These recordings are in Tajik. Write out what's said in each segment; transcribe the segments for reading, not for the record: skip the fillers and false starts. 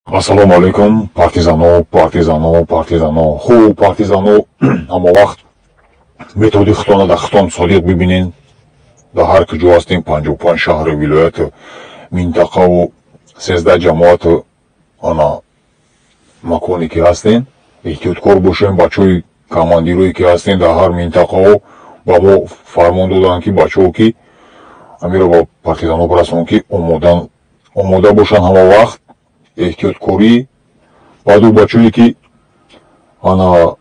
Ассалому алейкум, партизано. Хуб, партизано, ҳама вақт методи хитона дар хитон содиқ бибинен. Дар ҳар куҷо ҳастем, 55 шаҳри вилояту минтақаву 13 ҷамоату ана маконе ки ҳастен. Эҳтиёткор бошем, бачаҳои командирои ки ҳастен дар ҳар минтақаҳо ба мо фармон доданд ки бачаҳо ки амиро ба партизано расонанд ки омода бошанд ҳама вақт. Эҳтиёткорӣ баъду бачаҳое ки ана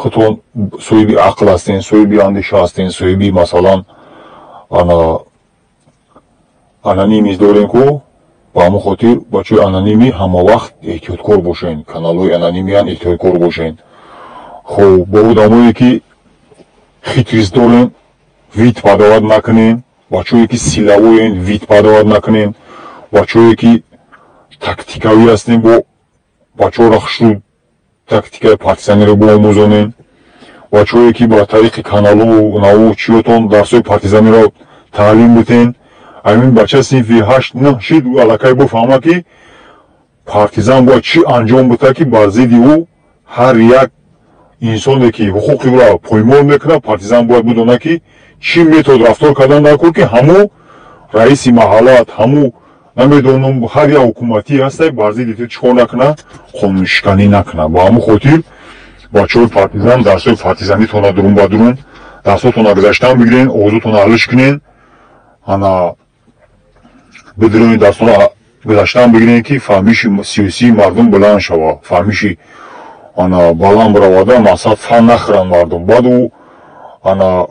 хитон соҳиби ақл ҳастен, соҳиби андеша ҳастен, соҳиби масалан анонимист дорем ку ба ҳамон хотир бачаҳои анонимӣ ҳама вақт эҳтиёткор бошен, каналҳои анонимиян эҳтиёткор бошен. хуб бо одамое ки хитрист дорем вид падоват накунем, бачаҳое ки силавоен вид падоват накунем, бачаҳое ки тактикавӣ ҳастем бо бачаҳоро хушрӯ тактикаи партизаниро биомӯзонем, бачаҳое ки ба тариқи каналу наву чиётон дарсои партизаниро таълим бутен. ҳамин бача синфи 8-9 шид аллакай буфаҳма ки партизан бояд чӣ анҷом бута ки бар зидди ӯ ҳар як инсоне ки ҳуқуқи ӯро поймол мекунад, партизан бояд бидона ки чӣ метод рафтор кардан дар кор ки ҳамун раиси маҳаллат, ҳамун намедонам ҳар як ҳукуматӣ ҳастай бар зидди ту чӣ кор накунад, қонуншиканӣ накунад. ба ҳамун хотир бачаҳои партизан дарсои партизанитона дурун ба дурун дарсотона гузаштан бигирен, овозотона алиш кунен, ана бидирони дарсона гузаштан бигирен ки фаҳмиши сиёсии мардум буланд шавад, фаҳмиши ана баланд биравада мақсад фан нахӯранд мардум. баъду ана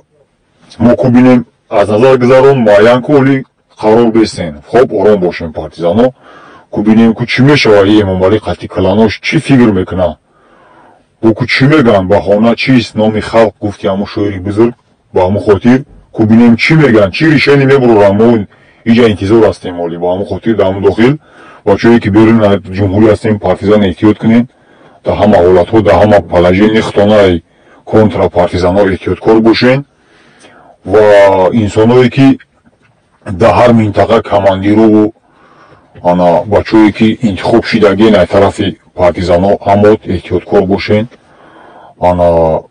мо ку бинем аз назар гузарон муайян ку оли қарор бестен. хуб ором бошем партизано ку бинем ку чӣ мешавад. эмомалӣ қатъи каланош чӣ фикр мекунад, бо ку чӣ мегӯянд, баҳона чист, номи халқ гуфти ҳамун шоири бузург. ба ҳамун хотир ку бинем чӣ мегӯянд, чӣ решение мебуроранд. мо инҷа интизор ҳастем оли. ба ҳамун хотир дар ҳамун дохил бачаҳое ки беруни ҷумҳурӣ ҳастем, партизан эҳтиёт кунем. дар ҳама ҳолатҳо, дар ҳама положение хитонаи контрапартизано эҳтиёткор бошен ва инсоное ки дар ҳар минтақа командиру ана бачаҳое ки интихоб шидаген аз тарафи партизано ҳамот эҳтиёткор бошен. ана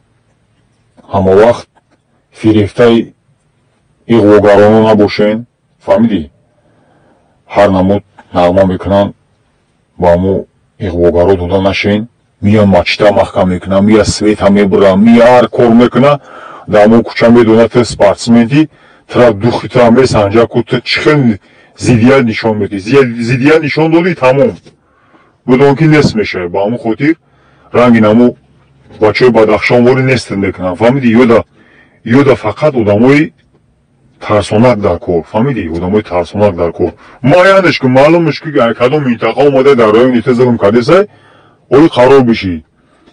ҳама вақт фирефтаи иғвогароно набошен. фаҳмидӣ? ҳар намуд нағма мекунанд, ба ҳамун иғвогаро дода нашен. миян мачита маҳкам мекунанд, мия света мебуранд, мия ҳар кор мекунанд. дар ҳамон кӯча медонад ту спортсменӣ, тура духита месанҷад ку ту чӣ хел зиддият нишон медиҳӣ. зиддият нишон додӣ, тамом, бидон ки нест мешавад. ба ҳамун хотир ранги намо бачаҳои бадахшонвори нестед мекунанд. фаҳмидӣ? ёда фақат одамои тарсонак дар кор. фаҳмидӣ? одамои тарсонак дар кор. муайянеш ки маълумеш ки кадом минтақа омада дар раёни ту зулм кардесай, оли қарор бишӣ.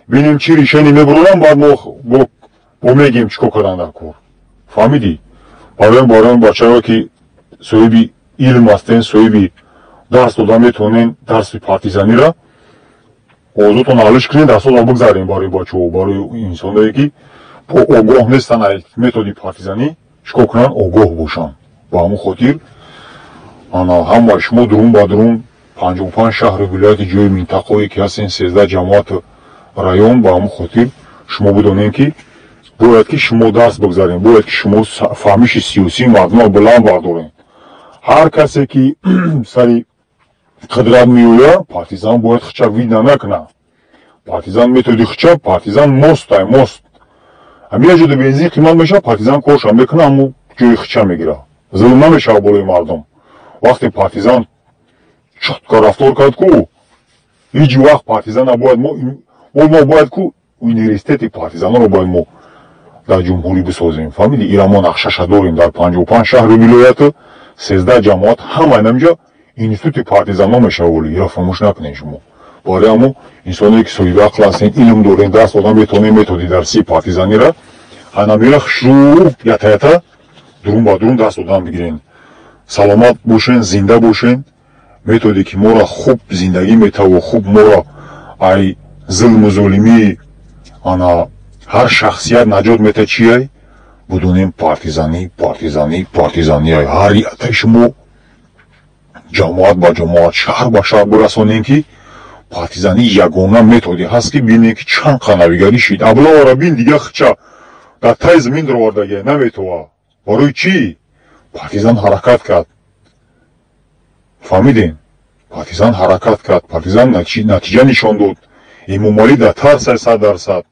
бинем чӣ решение мебурорам, баъд мо мегем чӣ кор кардан дар кор. фаҳмидӣ? барои бачаҳое ки соҳиби илм ҳастен, соҳиби дарс дода метавонен дарси партизанира, овозотон алиш кунен, дарсотон бигзарен барои бачаҳо, барои инсоное ки огоҳ нестанд аз методи партизанӣ чӣ кор кунанд, огоҳ бошанд. ба ҳамун хотир ҳама шумо дурун ба дурун 55 шаҳри вилояти ҷои минтақаое ки ҳастен, 13 ҷамоату район, ба ҳамун хотир шумо бидонем ки бояд ки шумо дарс бигзарен, бояд ки шумо фаҳмиши сиёсии мардума буланд бардорен. ҳар касе ки сари қудрат меояд, партизан бояд хича вида накунад. партизан методи хича, партизан мостай мост. ҳамин ҷода бензин қимат мешавад, партизан корша мекунад, ҳамун ҷои хича мегирад. зулм намешавад болои мардум. вақте партизан чотка рафтор кард ку ҳеҷ вақт партизан набояд мо бояд ку университети партизаноро бояд мо дар ҷумҳурӣ бисозем. фаҳмидӣ? ира мо нақшаша дорем дар 55 шаҳри вилояту 13 ҷамоат ҳама намҷа институти партизано мешавад. оли ира фаромӯш накунем шумо. барои ҳамун инсоне ки соҳиби ақл ҳастен, илм дорен, дарс дода метавонем методи дарсии партизанира, ҳанамира хушрӯ ята дурун ба дурун дарс додан бигирен. саломат бошен, зинда бошен. методе ки моро хуб зиндагӣ метаву, хуб моро ай зулму золимии ана ҳар шахсият наҷот мета чиай, бидонем партизанӣ. ҳар яктаи шумо ҷамоат ба ҷамоат, шаҳр ба шаҳр бирасонем ки партизани ягона методи ҳаст ки бинем ки чанд қанавигарӣ шид аблавара бин дига хча дар тай замин равардагия наметова барои чӣ партизан ҳаракат кард фаҳмидем партизан ҳаракат кард партизан натиҷа нишон дод эмомалӣ дар тарсай 100%,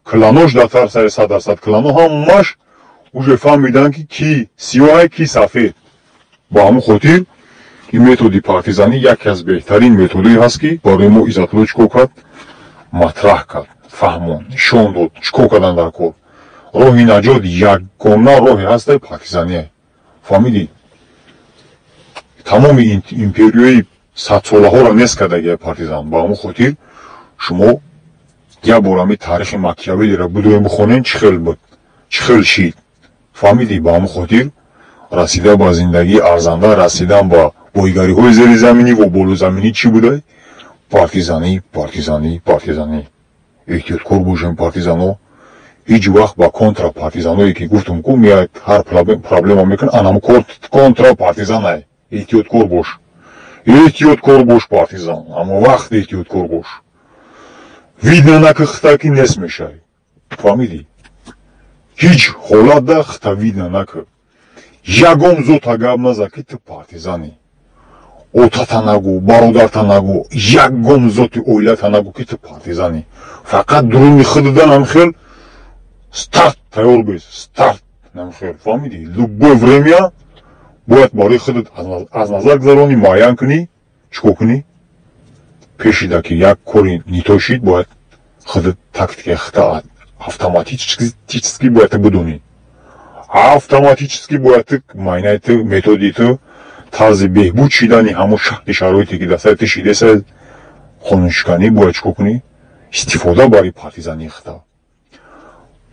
кланош дар тарсай 100%, клано ҳамаш уже фаҳмидан ки сиёҳай ки сафед ба ҳамон хотир ин методи партизанӣ яке аз беҳтарин методие ҳаст ки барои мо иззатулло чикор кард матраҳ кард фаҳмон нишон дод чикор кардан дар кор роҳи наҷот ягона роҳе ҳаста партизанӣ фаҳмидӣ тамоми империяи садсолаҳоро нест кардагия партизан ба ҳамон хотир шумо як бор ҳами таърихи Макиавеллиро бидоем бихонем чӣ хел буд чӣ хел шид фаҳмидӣ ба ҳамон хотир расида ба зиндагии арзанда расидан ба бойгариҳои зеризаминӣ ва болозаминӣ чӣ будай партизанӣ эҳтиёткор бошем партизано ҳеҷ вақт ба контра партизаное ки гуфтум ку меяд ҳар проблема мекунад анамо контра партизанай эҳтиёткор бош партизан ама вақт эҳтиёткор бош видно наки хта ки нест мешавӣ фаҳмидӣ ҳеҷ ҳолатда хта видно наки ягон зота гап назад ки ту партизанӣ отата нагӯ бародарта нагӯ ягон зоти оилата нагӯ ки ту партизанӣ фақат дуруни худидан намхел старт тайёр бес старт намхел фаҳмидӣ любое время бояд барои худат аз назар гузаронӣ муайян кунӣ чикор кунӣ пешида ки як кори нитошид бояд худат тактика хта автоматически бояд бидонӣ автоматически бояд майнаи ту методи ту тарзи беҳбуд шидани ҳамон шарти шароите ки дар сари ту шидаса қонуншиканӣ бояд чикор кунӣ истифода бари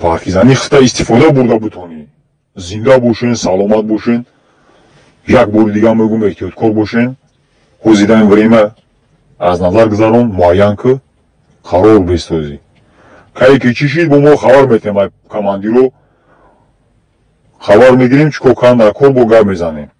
партизани хта истифода бурда бутонӣ зинда бошен саломат бошен як бори дига мегӯм эҳтиёткор бошен ҳозидан время аз назар гузарон муайян ку қарор бистозӣ кае ки чӣ шид бо мо хабар метем командиро хабар мегирем чикор кардан дар кор бо гап мезанем